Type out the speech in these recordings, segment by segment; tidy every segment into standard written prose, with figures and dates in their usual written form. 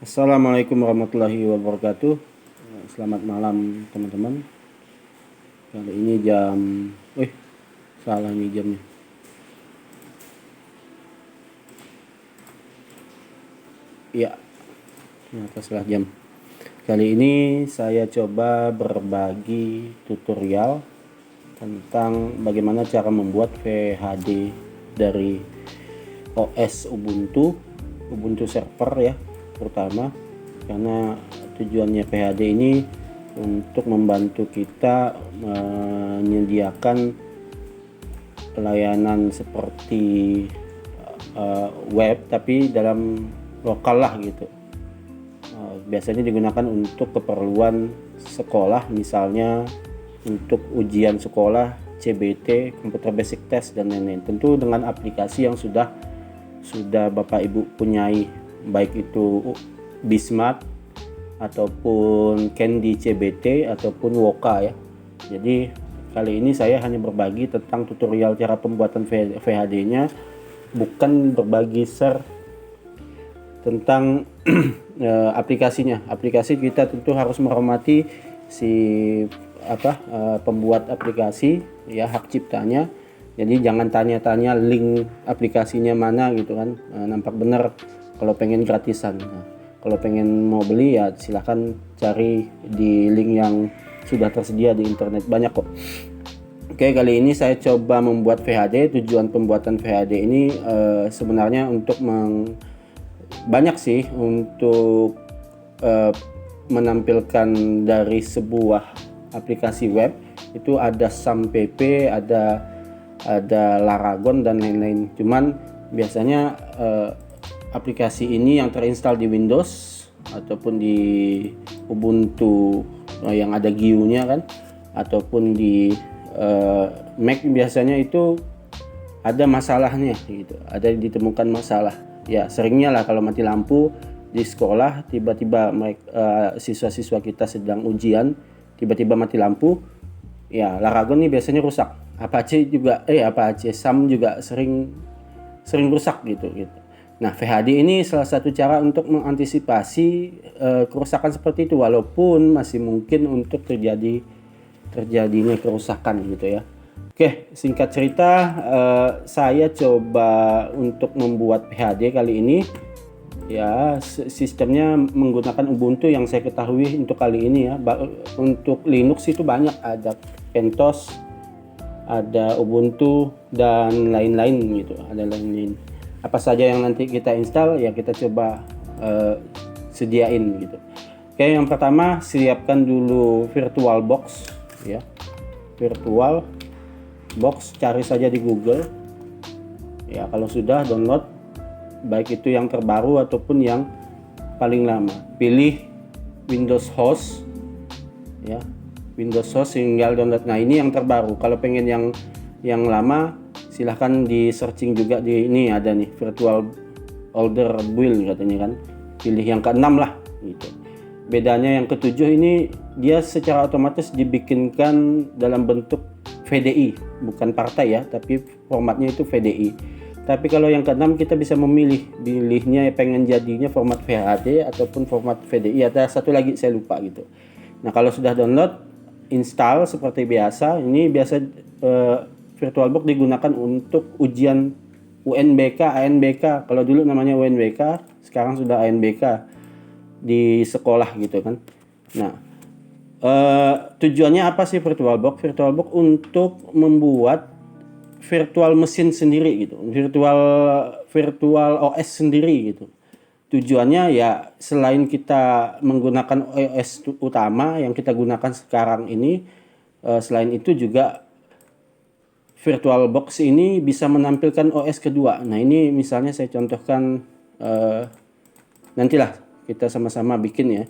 Assalamualaikum warahmatullahi wabarakatuh. Selamat malam teman-teman. Kali ini salah nih jamnya. Iya, ternyata salah jam. Kali ini saya coba berbagi tutorial tentang bagaimana cara membuat VHD dari OS Ubuntu server ya, terutama karena tujuannya VHD ini untuk membantu kita menyediakan pelayanan seperti web tapi dalam lokal lah gitu. Biasanya digunakan untuk keperluan sekolah, misalnya untuk ujian sekolah, CBT, Computer Basic Test dan lain-lain. Tentu dengan aplikasi yang sudah Bapak Ibu punyai, baik itu Bismart ataupun Candy CBT ataupun Woka ya. Jadi kali ini saya hanya berbagi tentang tutorial cara pembuatan VHD-nya, bukan berbagi share tentang aplikasinya. Aplikasi kita tentu harus menghormati si pembuat aplikasi ya, hak ciptanya. Jadi jangan tanya-tanya link aplikasinya mana gitu kan. Nampak benar kalau pengen gratisan. Kalau pengen mau beli ya silahkan cari di link yang sudah tersedia di internet, banyak kok. Oke, kali ini saya coba membuat VHD. Tujuan pembuatan VHD ini sebenarnya untuk banyak sih, untuk menampilkan dari sebuah aplikasi web itu ada SAM-PP, ada Laragon dan lain-lain. Cuman biasanya aplikasi ini yang terinstall di Windows ataupun di Ubuntu yang ada GUI-nya kan, ataupun di Mac biasanya itu ada masalahnya gitu, ada ditemukan masalah. Ya seringnya lah kalau mati lampu di sekolah, tiba-tiba siswa-siswa kita sedang ujian, tiba-tiba mati lampu, ya Laragon nih biasanya rusak. Apache SAM juga sering rusak gitu. Nah, VHD ini salah satu cara untuk mengantisipasi kerusakan seperti itu, walaupun masih mungkin untuk terjadinya kerusakan gitu ya. Oke, singkat cerita, saya coba untuk membuat VHD kali ini ya, sistemnya menggunakan Ubuntu yang saya ketahui untuk kali ini ya. Untuk Linux itu banyak, ada CentOS, ada Ubuntu dan lain-lain gitu, ada lain-lain. Apa saja yang nanti kita install ya kita coba sediain gitu. Oke, yang pertama siapkan dulu VirtualBox ya. VirtualBox, cari saja di Google ya. Kalau sudah download, baik itu yang terbaru ataupun yang paling lama, pilih Windows Host ya. Windows Host tinggal download. Nah, ini yang terbaru. Kalau pengen yang lama silahkan di searching juga, di ini ada nih Virtual Older Build katanya kan. Pilih yang ke-6 lah gitu. Bedanya yang ke-7 ini dia secara otomatis dibikinkan dalam bentuk VDI, bukan partai ya, tapi formatnya itu VDI. Tapi kalau yang ke-6 kita bisa pilihnya pengen jadinya format VHD ataupun format VDI. Ada satu lagi saya lupa gitu. Nah, kalau sudah download, install seperti biasa. Ini biasa VirtualBox digunakan untuk ujian UNBK, ANBK. Kalau dulu namanya UNBK, sekarang sudah ANBK di sekolah gitu kan. Nah, tujuannya apa sih VirtualBox? VirtualBox untuk membuat virtual mesin sendiri gitu, virtual OS sendiri gitu. Tujuannya ya selain kita menggunakan OS utama yang kita gunakan sekarang ini, selain itu juga VirtualBox ini bisa menampilkan OS kedua. Nah, ini misalnya saya contohkan, nantilah kita sama-sama bikin ya.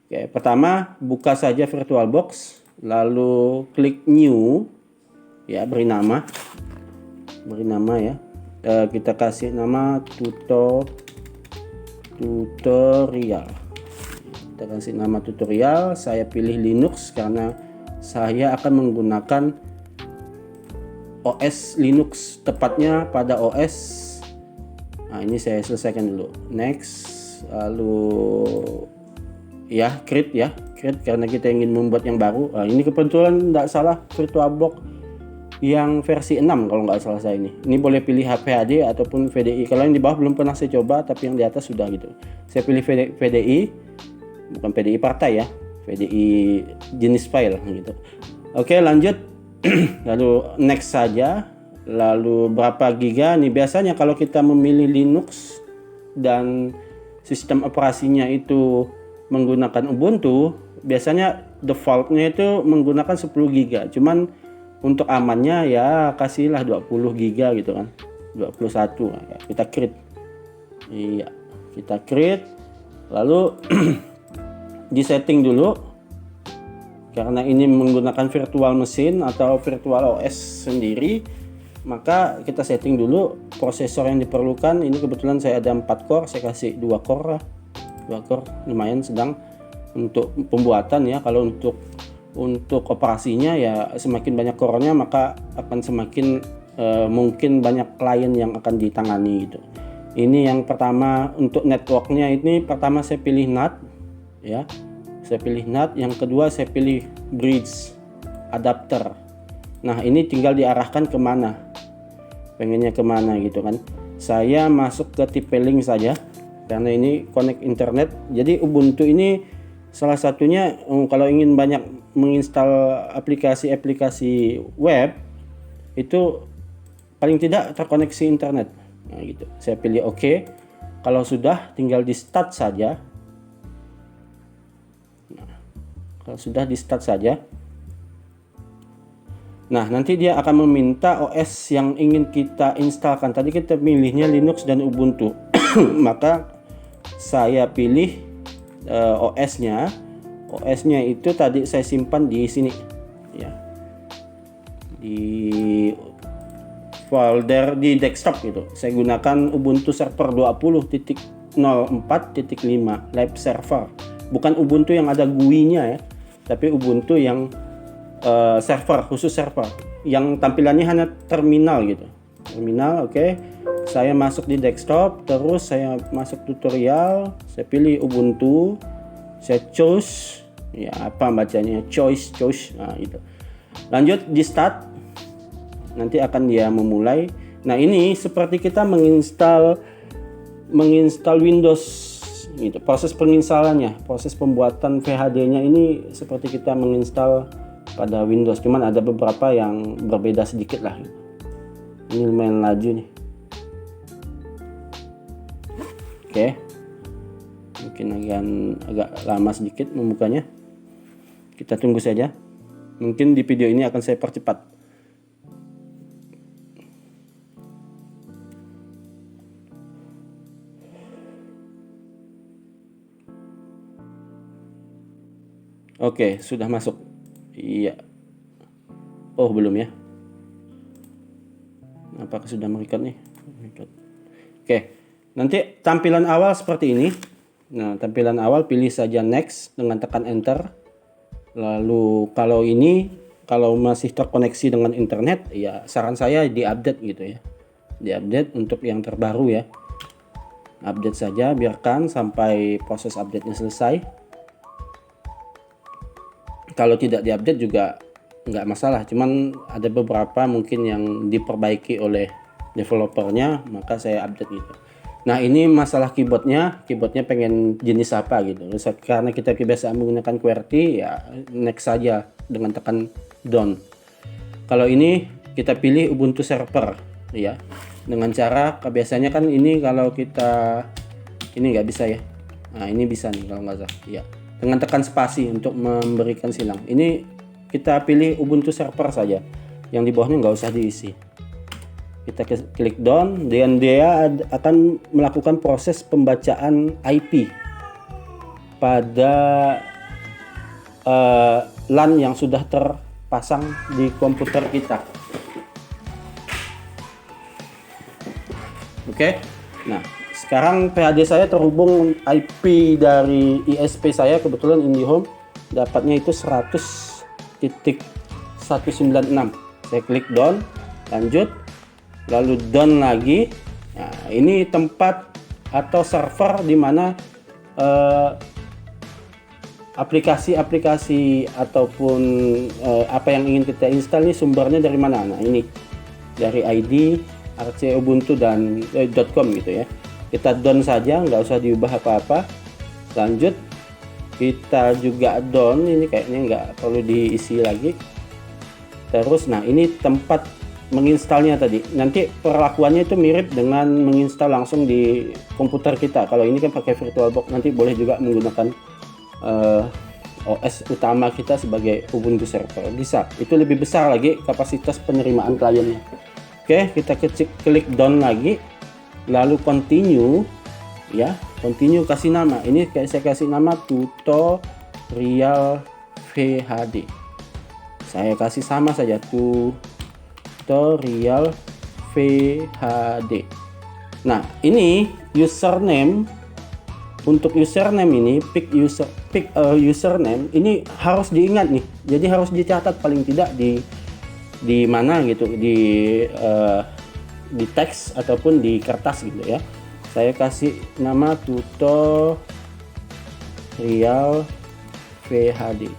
Oke, pertama buka saja VirtualBox, lalu klik New ya, beri nama ya. Kita kasih nama tutorial. Kita kasih nama tutorial. Saya pilih Linux karena saya akan menggunakan OS Linux, tepatnya pada OS. Nah, ini saya selesaikan dulu. Next, lalu ya create karena kita ingin membuat yang baru. Ini kebetulan tidak salah VirtualBox yang versi 6 kalau nggak salah saya ini. Ini boleh pilih HPHD ataupun VDI. Kalau yang di bawah belum pernah saya coba, tapi yang di atas sudah gitu. Saya pilih VDI, bukan VDI partai ya, VDI jenis file gitu. Oke, lanjut. Lalu next saja. Lalu berapa giga? Nih biasanya kalau kita memilih Linux dan sistem operasinya itu menggunakan Ubuntu, biasanya defaultnya itu menggunakan 10 giga. Cuman untuk amannya ya kasihlah 20 giga gitu kan. 21. Ya, kita create. Iya, kita create. Lalu di setting dulu. Karena ini menggunakan virtual machine atau virtual OS sendiri, maka kita setting dulu prosesor yang diperlukan. Ini kebetulan saya ada 4 core, saya kasih 2 core lah. 2 core lumayan sedang untuk pembuatan ya. Kalau untuk operasinya ya semakin banyak core-nya maka akan semakin mungkin banyak klien yang akan ditangani gitu. Ini yang pertama. Untuk networknya ini pertama saya pilih NAT ya. Saya pilih NAT, yang kedua saya pilih bridge adapter. Nah ini tinggal diarahkan kemana, pengennya kemana gitu kan. Saya masuk ke tipe link saja karena ini connect internet. Jadi Ubuntu ini salah satunya kalau ingin banyak menginstal aplikasi-aplikasi web itu paling tidak terkoneksi internet. Nah gitu. Saya pilih OK. Kalau sudah tinggal di start saja. Kalau sudah di start saja, nah nanti dia akan meminta OS yang ingin kita instalkan. Tadi kita pilihnya Linux dan Ubuntu. Maka saya pilih OS-nya. OS-nya itu tadi saya simpan di sini ya, di folder di desktop gitu. Saya gunakan Ubuntu Server 20.04.5 live server. Bukan Ubuntu yang ada GUI-nya ya, tapi Ubuntu yang server, khusus server, yang tampilannya hanya terminal gitu. Terminal, oke. Saya masuk di desktop, terus saya masuk tutorial, saya pilih Ubuntu, saya choose, ya apa bacanya, choice, nah gitu. Lanjut di start, nanti akan dia memulai. Nah ini seperti kita menginstal Windows. Gitu. Proses penginstalannya, proses pembuatan VHD-nya ini seperti kita menginstal pada Windows, cuman ada beberapa yang berbeda sedikit lah. Ini lumayan laju nih. Oke, mungkin agak lama sedikit membukanya. Kita tunggu saja. Mungkin di video ini akan saya percepat. Oke, sudah masuk. Iya. Oh, belum ya. Apakah sudah merecord nih? Oke. Nanti tampilan awal seperti ini. Nah, tampilan awal pilih saja next dengan tekan enter. Lalu kalau masih terkoneksi dengan internet, ya saran saya diupdate gitu ya. Diupdate untuk yang terbaru ya. Update saja, biarkan sampai proses update-nya selesai. Kalau tidak diupdate juga nggak masalah, cuman ada beberapa mungkin yang diperbaiki oleh developernya, maka saya update gitu. Nah ini masalah keyboardnya pengen jenis apa gitu. Karena kita kebiasaan menggunakan QWERTY, ya next saja dengan tekan down. Kalau ini kita pilih Ubuntu Server ya, dengan cara biasanya kan ini kalau kita ini nggak bisa ya. Nah ini bisa nih kalau nggak salah ya, dengan tekan spasi untuk memberikan silang. Ini kita pilih Ubuntu Server saja, yang di bawahnya nggak usah diisi. Kita klik down, dan dia akan melakukan proses pembacaan IP pada LAN yang sudah terpasang di komputer kita. Oke, nah sekarang PHD saya terhubung IP dari ISP saya, kebetulan IndiHome dapatnya itu 100.196. Saya klik down, lanjut, lalu down lagi. Nah, ini tempat atau server di mana aplikasi-aplikasi ataupun apa yang ingin kita install ini sumbernya dari mana. Nah ini dari ID rcubuntu dan .com gitu ya. Kita down saja, nggak usah diubah apa-apa. Lanjut, kita juga down, ini kayaknya nggak perlu diisi lagi. Terus nah ini tempat menginstalnya tadi. Nanti perlakuannya itu mirip dengan menginstal langsung di komputer kita. Kalau ini kan pakai VirtualBox, nanti boleh juga menggunakan OS utama kita sebagai Ubuntu server, bisa. Itu lebih besar lagi kapasitas penerimaan kliennya. Oke, kita klik down lagi, lalu continue ya, continue, kasih nama. Ini kayak saya kasih nama tutorial VHD. Saya kasih sama saja, tutorial VHD. Nah ini username. Untuk username ini, pick username ini harus diingat nih. Jadi harus dicatat paling tidak di mana gitu, di teks ataupun di kertas gitu ya. Saya kasih nama tutorial VHD.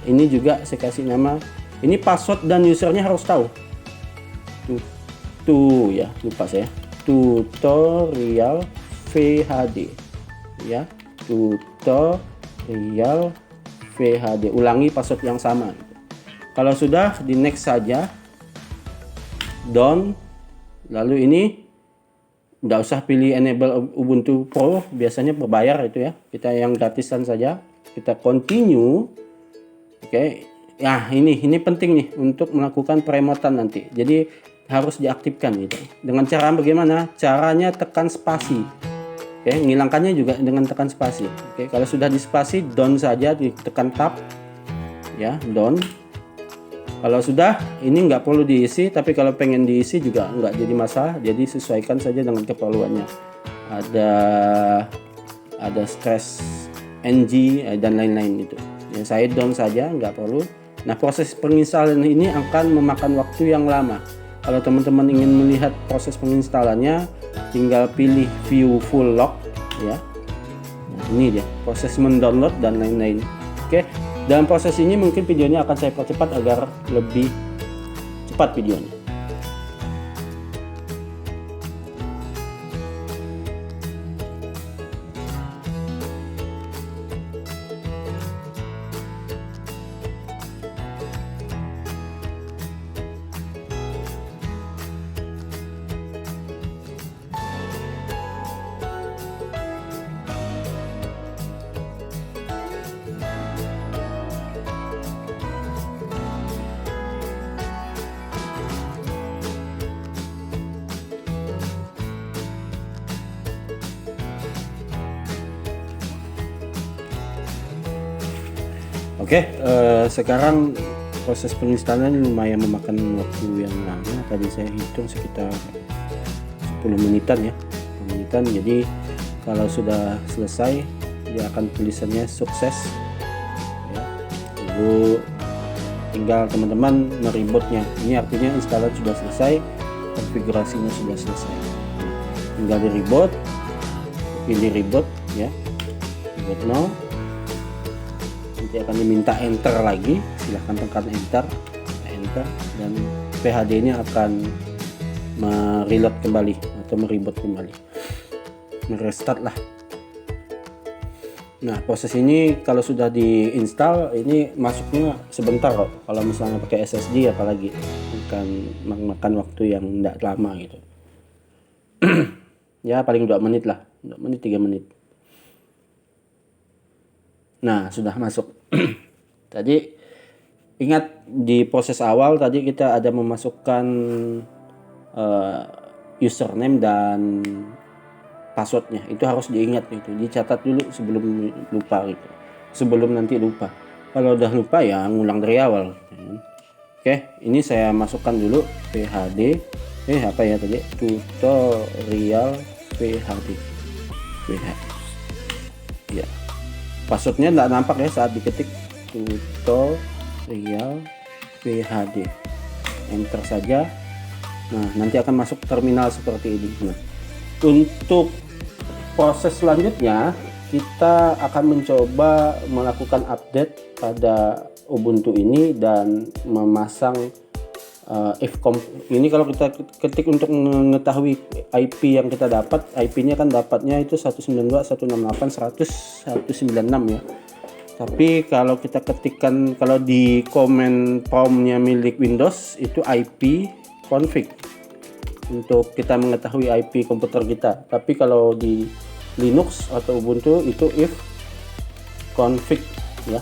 Ini juga saya kasih nama. Ini password dan usernya harus tahu. Ya, lupa saya. Tutorial VHD. Ya, tutorial VHD. Ulangi password yang sama. Kalau sudah, di next saja, down. Lalu ini nggak usah pilih enable Ubuntu Pro, biasanya berbayar itu ya. Kita yang gratisan saja. Kita continue. Oke. Nah ini penting nih untuk melakukan peremotan nanti. Jadi harus diaktifkan gitu. Dengan cara bagaimana? Caranya tekan spasi. Oke, menghilangkannya juga dengan tekan spasi. Oke, kalau sudah di spasi, down saja, ditekan tab, ya, down. Kalau sudah, ini nggak perlu diisi, tapi kalau pengen diisi juga nggak jadi masalah. Jadi sesuaikan saja dengan keperluannya. Ada stress ng dan lain-lain itu. Ya, saya down saja, nggak perlu. Nah, proses penginstalan ini akan memakan waktu yang lama. Kalau teman-teman ingin melihat proses penginstalannya, tinggal pilih view full log ya. Nah, ini dia proses mendownload dan lain-lain. Oke, dalam proses ini mungkin videonya akan saya percepat agar lebih cepat videonya. Oke, sekarang proses penginstalan lumayan memakan waktu yang lama. Tadi saya hitung sekitar 10 menitan ya, 10 menitan. Jadi kalau sudah selesai, dia akan tulisannya sukses ya. Lalu tinggal teman-teman merebootnya. Ini artinya instalan sudah selesai, konfigurasinya sudah selesai. Tinggal di reboot, pilih reboot ya, reboot now. Nanti akan diminta enter lagi, silahkan tekan enter, dan PHD ini akan mereload kembali atau mereboot kembali, merestart lah. Nah, proses ini kalau sudah diinstal ini masuknya sebentar kok. Kalau misalnya pakai SSD apalagi akan memakan waktu yang tidak lama gitu. Ya paling 2 menit lah, 2 menit 3 menit. Nah, sudah masuk. Tadi ingat di proses awal tadi kita ada memasukkan username dan passwordnya. Itu harus diingat gitu. Dicatat dulu sebelum lupa gitu. Sebelum nanti lupa. Kalau udah lupa ya ngulang dari awal. Oke, ini saya masukkan dulu PHD. Apa ya tadi? Tutorial PHD. Ya. Passwordnya tidak nampak ya saat diketik, tutorial PHD. Enter saja. Nah, nanti akan masuk terminal seperti ini. Nah, untuk proses selanjutnya kita akan mencoba melakukan update pada Ubuntu ini dan memasang ini kalau kita ketik untuk mengetahui IP yang kita dapat, IP-nya kan dapatnya itu 192.168.100.196 ya. Tapi kalau kita ketikkan, kalau di command prompt-nya milik Windows itu IP config untuk kita mengetahui IP komputer kita. Tapi kalau di Linux atau Ubuntu itu if config ya.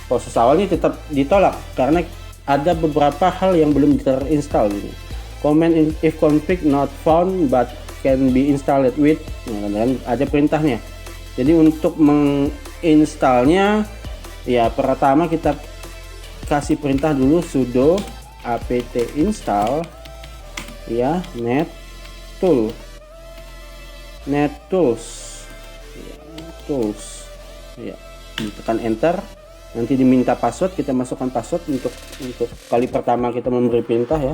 Proses awalnya tetap ditolak karena ada beberapa hal yang belum terinstall gitu. Command if config not found but can be installed with, dan ada perintahnya. Jadi untuk menginstalnya ya pertama kita kasih perintah dulu sudo apt install ya nettools ya, ditekan enter. Nanti diminta password, kita masukkan password untuk kali pertama kita memberi perintah ya.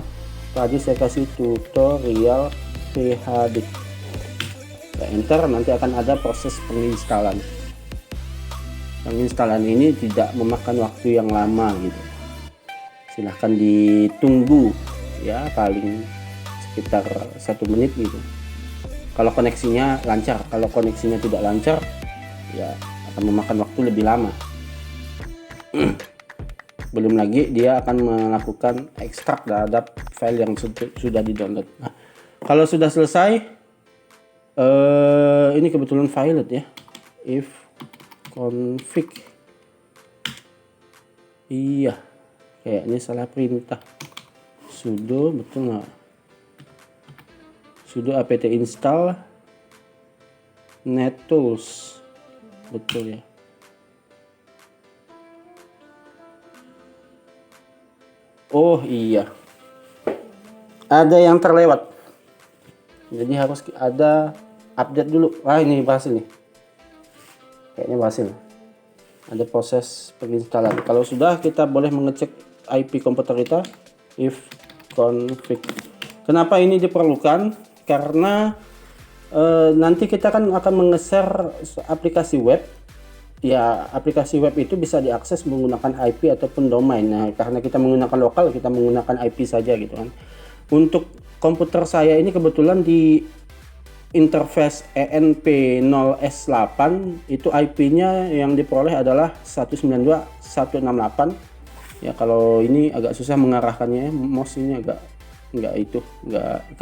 Tadi saya kasih tutorial phd, kita enter, nanti akan ada proses penginstalan. Penginstalan ini tidak memakan waktu yang lama gitu, silahkan ditunggu ya, paling sekitar 1 menit gitu kalau koneksinya lancar. Kalau koneksinya tidak lancar ya akan memakan waktu lebih lama. Belum lagi dia akan melakukan ekstrak terhadap file yang sudah di-download. Nah, kalau sudah selesai, ini kebetulan violet ya, if config, iya kayaknya salah perintah, sudo betul nggak, sudo apt install nettools, betul ya. Oh iya, ada yang terlewat, jadi harus ada update dulu. Wah ini berhasil nih, kayaknya berhasil. Ada proses penginstalan. Kalau sudah, kita boleh mengecek IP komputer kita if config. Kenapa ini diperlukan? Karena nanti kita kan akan menge-share aplikasi web. Ya, aplikasi web itu bisa diakses menggunakan IP ataupun domain. Nah, karena kita menggunakan lokal, kita menggunakan IP saja gitu kan. Untuk komputer saya ini kebetulan di interface ENP0S8 itu IP-nya yang diperoleh adalah 192.168. Ya, kalau ini agak susah mengarahkannya, mouse ini agak nggak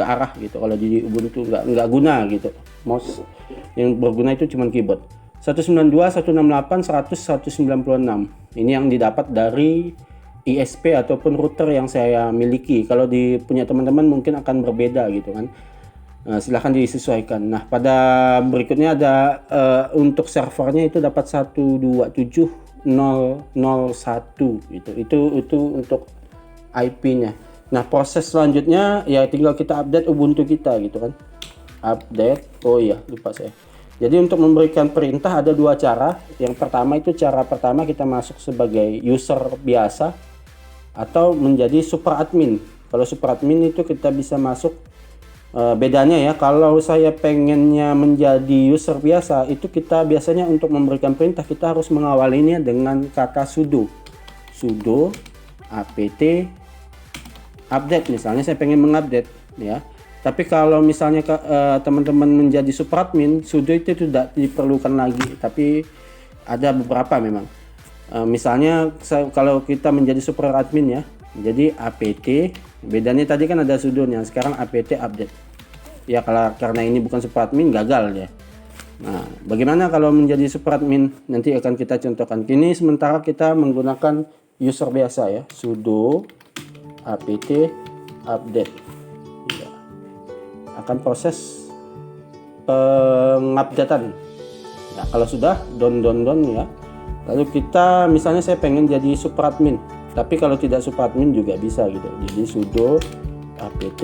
ke arah gitu. Kalau di Ubuntu nggak guna gitu. Mouse yang berguna itu cuma keyboard. 192.168.100.196. Ini yang didapat dari ISP ataupun router yang saya miliki. Kalau di punya teman-teman mungkin akan berbeda gitu kan. Silahkan disesuaikan. Nah, pada berikutnya ada untuk servernya itu dapat 127.001 gitu. Itu untuk IP-nya. Nah, proses selanjutnya ya tinggal kita update Ubuntu kita gitu kan. Update. Oh iya, lupa saya. Jadi untuk memberikan perintah ada dua cara. Yang pertama itu cara pertama kita masuk sebagai user biasa atau menjadi super admin. Kalau super admin itu kita bisa masuk, bedanya ya, kalau saya pengennya menjadi user biasa itu kita biasanya untuk memberikan perintah kita harus mengawalinya dengan kata sudo apt update. Misalnya saya pengen mengupdate ya. Tapi kalau misalnya teman-teman menjadi super admin, sudo itu tidak diperlukan lagi. Tapi ada beberapa memang. Misalnya kalau kita menjadi super admin ya, jadi apt, bedanya tadi kan ada sudonya, sekarang apt update. Ya karena ini bukan super admin gagal ya. Nah, bagaimana kalau menjadi super admin? Nanti akan kita contohkan. Ini sementara kita menggunakan user biasa ya, sudo apt update. Akan proses pengupdatean. Nah, kalau sudah down ya, lalu kita misalnya saya pengen jadi super admin, tapi kalau tidak super admin juga bisa gitu. Jadi sudo apt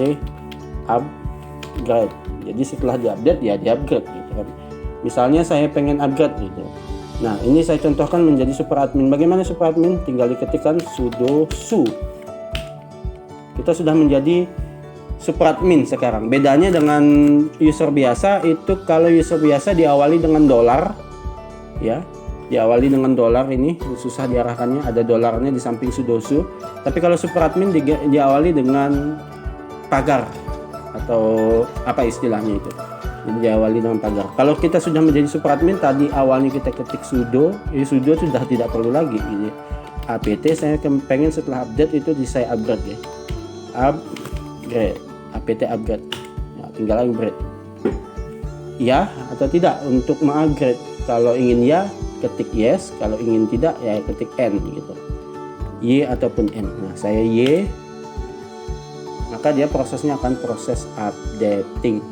upgrade. Jadi setelah diupdate ya diupgrade gitu kan. Misalnya saya pengen upgrade gitu. Nah, ini saya contohkan menjadi super admin. Bagaimana super admin? Tinggal diketikkan sudo su. Kita sudah menjadi super admin sekarang. Bedanya dengan user biasa itu, kalau user biasa diawali dengan $, ya. Diawali dengan dolar, ini susah diarahkannya, ada dolarnya di samping sudosu. Tapi kalau super admin diawali dengan pagar atau apa istilahnya itu. Jadi diawali dengan pagar. Kalau kita sudah menjadi super admin, tadi awalnya kita ketik sudo, sudo sudah tidak perlu lagi. Ini apt, saya pengen setelah update itu saya upgrade ya. Upgrade, apt upgrade. Ya, tinggal upgrade. Ya atau tidak untuk mengupgrade. Kalau ingin ya, ketik yes, kalau ingin tidak ya ketik N gitu, Y ataupun N. Nah saya Y, maka dia prosesnya akan proses updating.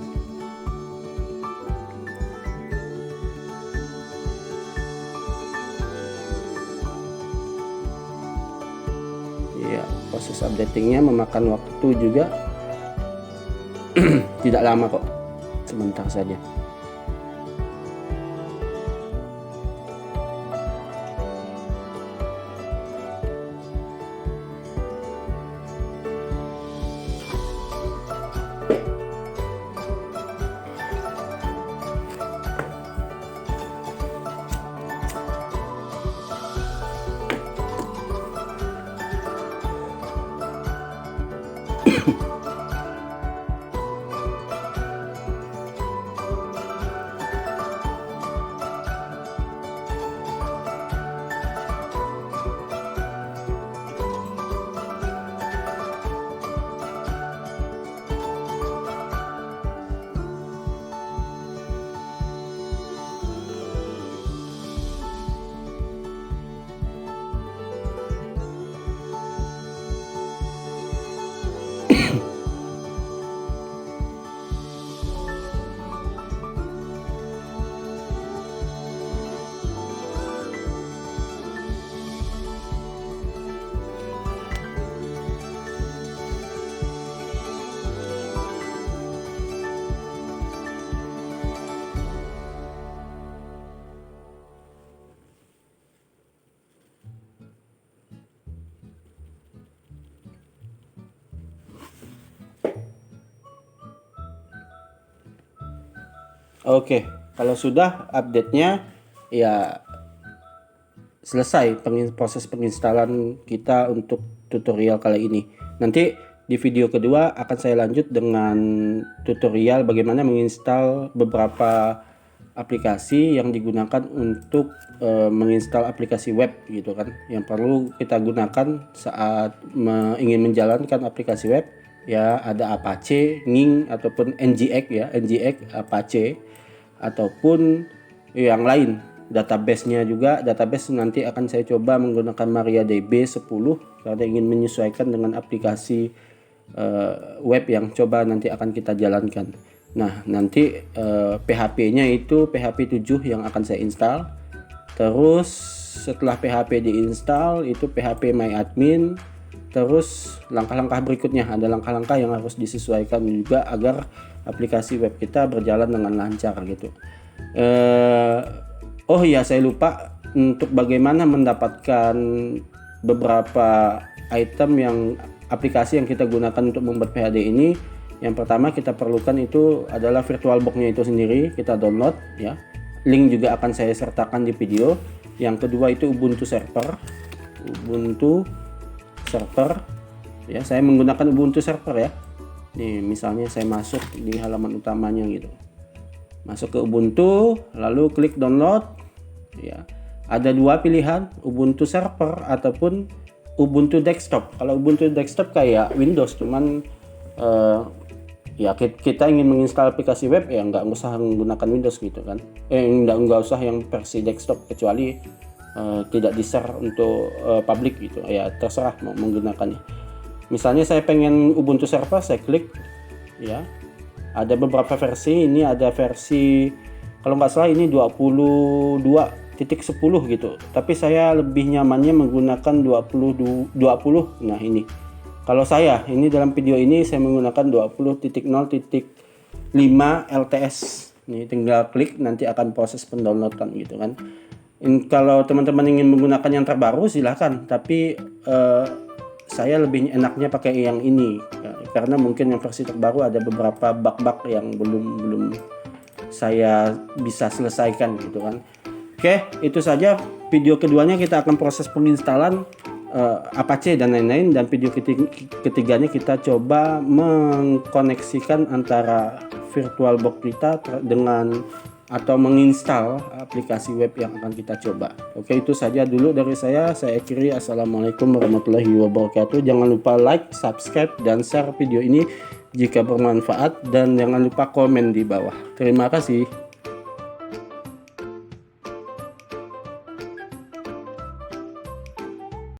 Ya, proses updatingnya memakan waktu juga tidak lama kok, sebentar saja. Oke, kalau sudah update-nya ya selesai proses penginstalan kita untuk tutorial kali ini. Nanti di video kedua akan saya lanjut dengan tutorial bagaimana menginstal beberapa aplikasi yang digunakan untuk menginstal aplikasi web gitu kan, yang perlu kita gunakan saat ingin menjalankan aplikasi web. Ya ada Apache, Ning ataupun NGX ya, NGX, Apache ataupun yang lain. Database-nya juga, database nanti akan saya coba menggunakan MariaDB 10 karena ingin menyesuaikan dengan aplikasi web yang coba nanti akan kita jalankan. Nah nanti PHP-nya itu PHP 7 yang akan saya install. Terus setelah PHP diinstal itu PHP MyAdmin. Terus langkah-langkah berikutnya, ada langkah-langkah yang harus disesuaikan juga agar aplikasi web kita berjalan dengan lancar gitu. Oh iya, saya lupa untuk bagaimana mendapatkan beberapa item yang aplikasi yang kita gunakan untuk membuat PHD ini. Yang pertama kita perlukan itu adalah VirtualBox-nya itu sendiri, kita download ya. Link juga akan saya sertakan di video. Yang kedua itu Ubuntu server ya, saya menggunakan Ubuntu server ya. Nih misalnya saya masuk di halaman utamanya gitu, masuk ke Ubuntu lalu klik download ya. Ada dua pilihan, Ubuntu server ataupun Ubuntu desktop. Kalau Ubuntu desktop kayak Windows, cuman ya kita ingin menginstal aplikasi web ya nggak usah menggunakan Windows gitu kan, nggak usah yang versi desktop kecuali tidak di-share untuk publik gitu ya, terserah mau menggunakannya. Misalnya saya pengen Ubuntu server, saya klik ya. Ada beberapa versi, ini ada versi kalau nggak salah ini 22.10 gitu, tapi saya lebih nyamannya menggunakan 20. Nah ini kalau saya ini dalam video ini saya menggunakan 20.0.5 LTS. Nih tinggal klik, nanti akan proses pendownloadan gitu kan. Kalau teman-teman ingin menggunakan yang terbaru silahkan, tapi saya lebih enaknya pakai yang ini ya, karena mungkin yang versi terbaru ada beberapa bug-bug yang belum saya bisa selesaikan gitu kan. Oke, itu saja video keduanya. Kita akan proses penginstalan Apache dan lain-lain, dan video ketiganya kita coba mengkoneksikan antara VirtualBox kita dengan atau menginstal aplikasi web yang akan kita coba. Oke, itu saja dulu dari saya akhiri. Assalamualaikum warahmatullahi wabarakatuh. Jangan lupa like, subscribe, dan share video ini jika bermanfaat, dan jangan lupa komen di bawah. Terima kasih.